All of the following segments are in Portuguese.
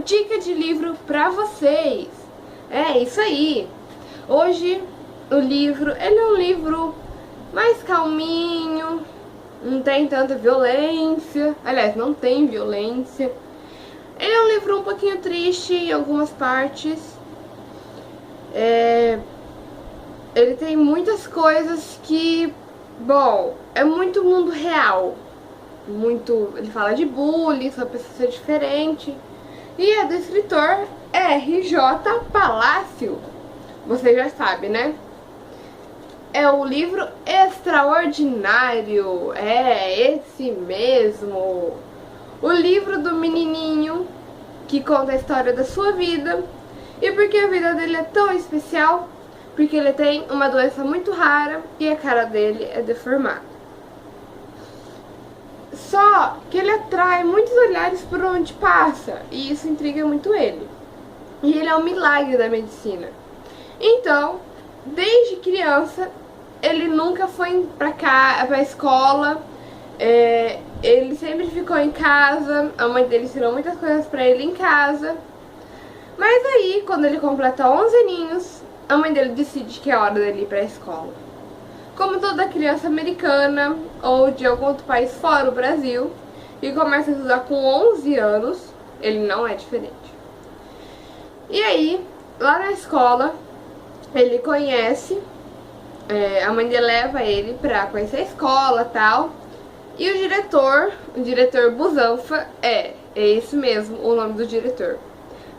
dica de livro pra vocês. É isso aí. Hoje o livro, ele é um livro mais calminho, não tem tanta violência. Aliás, não tem violência. Ele é um livro um pouquinho triste em algumas partes. Ele tem muitas coisas que, bom, é muito mundo real. Ele fala de bullying, sobre pessoa ser diferente. E é do escritor R.J. Palacio. Você já sabe, né? É o livro Extraordinário. É esse mesmo. O livro do menininho que conta a história da sua vida. E por que a vida dele é tão especial? Porque ele tem uma doença muito rara e a cara dele é deformada. Só que ele atrai muitos olhares por onde passa, e isso intriga muito ele. E ele é um milagre da medicina. Então, desde criança, ele nunca foi pra escola, ele sempre ficou em casa, a mãe dele ensinou muitas coisas pra ele em casa. Mas aí, quando ele completa 11 aninhos, a mãe dele decide que é hora dele ir pra escola. Como toda criança americana ou de algum outro país fora o Brasil, e começa a estudar com 11 anos, ele não é diferente. E aí, lá na escola, ele conhece, a mãe dele leva ele pra conhecer a escola e tal, e o diretor Busanfa, é esse mesmo o nome do diretor,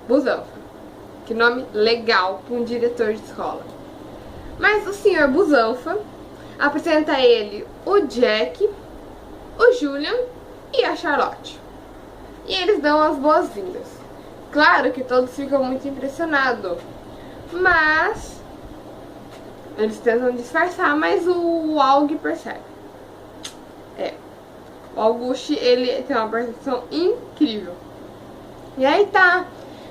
Busanfa. Que nome legal para um diretor de escola. Mas o senhor Busanfa apresenta a ele o Jack, o Julian e a Charlotte. E eles dão as boas-vindas. Claro que todos ficam muito impressionados, mas eles tentam disfarçar, mas o Aug percebe. O Auguste, ele tem uma percepção incrível. E aí tá,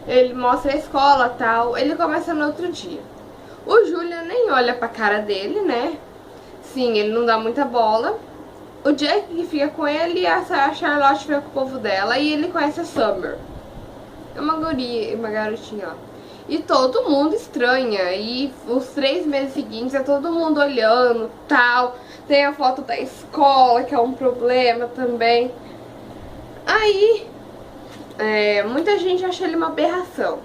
ele mostra a escola e tal, ele começa no outro dia. O Julian nem olha pra cara dele, né? Sim, ele não dá muita bola. O Jack que fica com ele e a Charlotte fica com o povo dela. E ele conhece a Summer. É uma guria, uma garotinha, ó. E todo mundo estranha. E os 3 meses seguintes é todo mundo olhando, tal. Tem a foto da escola, que é um problema também. Aí, muita gente acha ele uma aberração.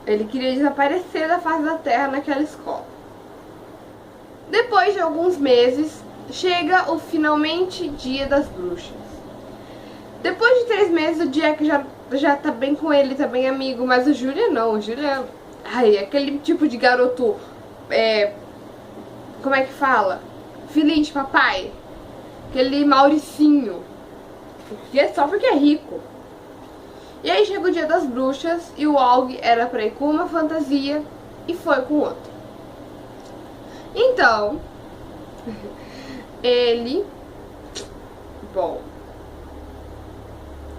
Ele queria desaparecer da face da terra naquela escola. Depois de alguns meses, chega o finalmente Dia das Bruxas. Depois de 3 meses, o Jack já tá bem com ele, tá bem amigo, mas o Julian não. O Julian, aquele tipo de garoto, como é que fala? Filhinho de papai. Aquele Mauricinho. Só porque é rico. E aí chega o Dia das Bruxas e o Aug era pra ir com uma fantasia e foi com outra. Então,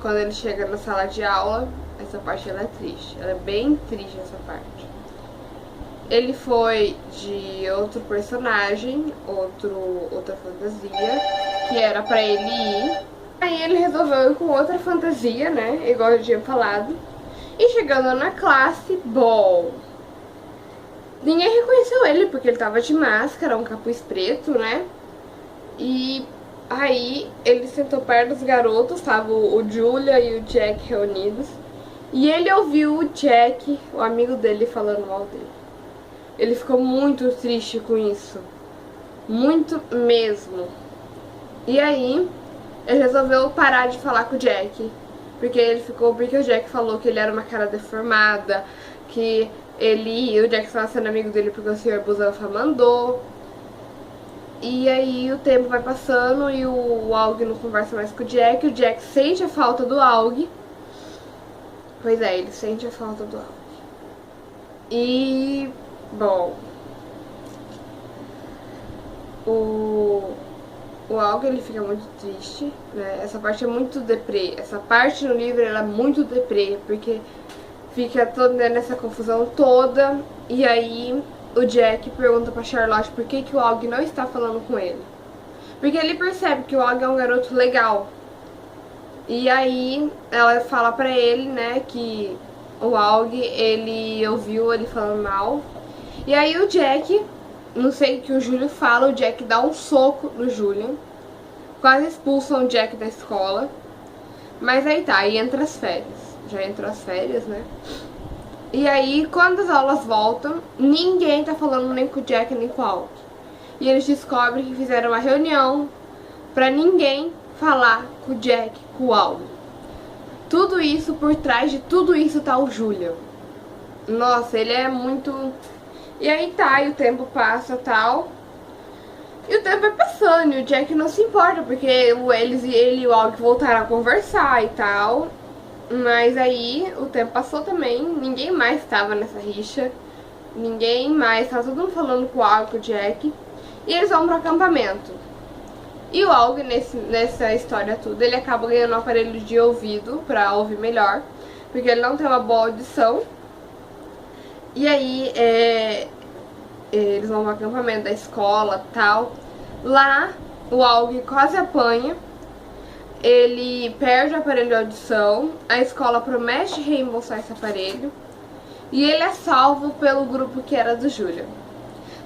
quando ele chega na sala de aula, essa parte ela é triste, ela é bem triste essa parte. Ele foi de outro personagem, outra fantasia, que era pra ele ir. Aí ele resolveu ir com outra fantasia, né, igual eu tinha falado. E chegando na classe, ninguém reconheceu ele, porque ele tava de máscara, um capuz preto, né? E aí ele sentou perto dos garotos, tava o Julia e o Jack reunidos. E ele ouviu o Jack, o amigo dele, falando mal dele. Ele ficou muito triste com isso. Muito mesmo. E aí, ele resolveu parar de falar com o Jack. Porque o Jack falou que ele era uma cara deformada, que o Jack estava sendo amigo dele porque o Sr. Busanfa mandou. E aí o tempo vai passando e o Aug não conversa mais com o Jack sente a falta do Aug. Pois é, ele sente a falta do Aug. E, o Aug, ele fica muito triste, né? Essa parte é muito deprê. Essa parte no livro, ela é muito deprê, porque fica toda nessa confusão toda. E aí o Jack pergunta pra Charlotte por que o Aug não está falando com ele. Porque ele percebe que o Aug é um garoto legal. E aí ela fala pra ele, né, que o Aug, ele ouviu ele falando mal. E aí o Jack, não sei o que o Júlio fala, o Jack dá um soco no Julian. Quase expulsam o Jack da escola. Mas aí tá, aí entra as férias. Já entrou as férias, né? E aí, quando as aulas voltam, ninguém tá falando nem com o Jack nem com o Aug. E eles descobrem que fizeram uma reunião pra ninguém falar com o Jack, com o Aug. Tudo isso, por trás de tudo isso tá o Julian. Nossa, ele é muito... E aí tá, e o tempo passa e tal. E o tempo vai passando e o Jack não se importa, porque ele e o Aug voltaram a conversar e tal. Mas aí o tempo passou também, ninguém mais estava nessa rixa. Ninguém mais, tava todo mundo falando com o Aug, com o Jack. E eles vão pro acampamento. E o Aug, nessa história toda, ele acaba ganhando um aparelho de ouvido pra ouvir melhor, porque ele não tem uma boa audição. E aí, eles vão pro acampamento da escola e tal. Lá, o Aug quase apanha. Ele perde o aparelho de audição. A escola promete reembolsar esse aparelho. E ele é salvo pelo grupo que era do Julian.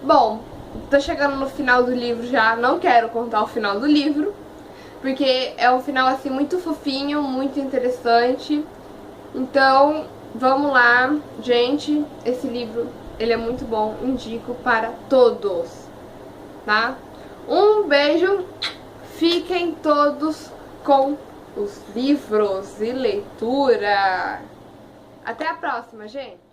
Bom, tô chegando no final do livro já. Não quero contar o final do livro, porque é um final assim muito fofinho, muito interessante. Então, vamos lá, gente. Esse livro, ele é muito bom. Indico para todos, tá? Um beijo. Fiquem todos com os livros e leitura. Até a próxima, gente.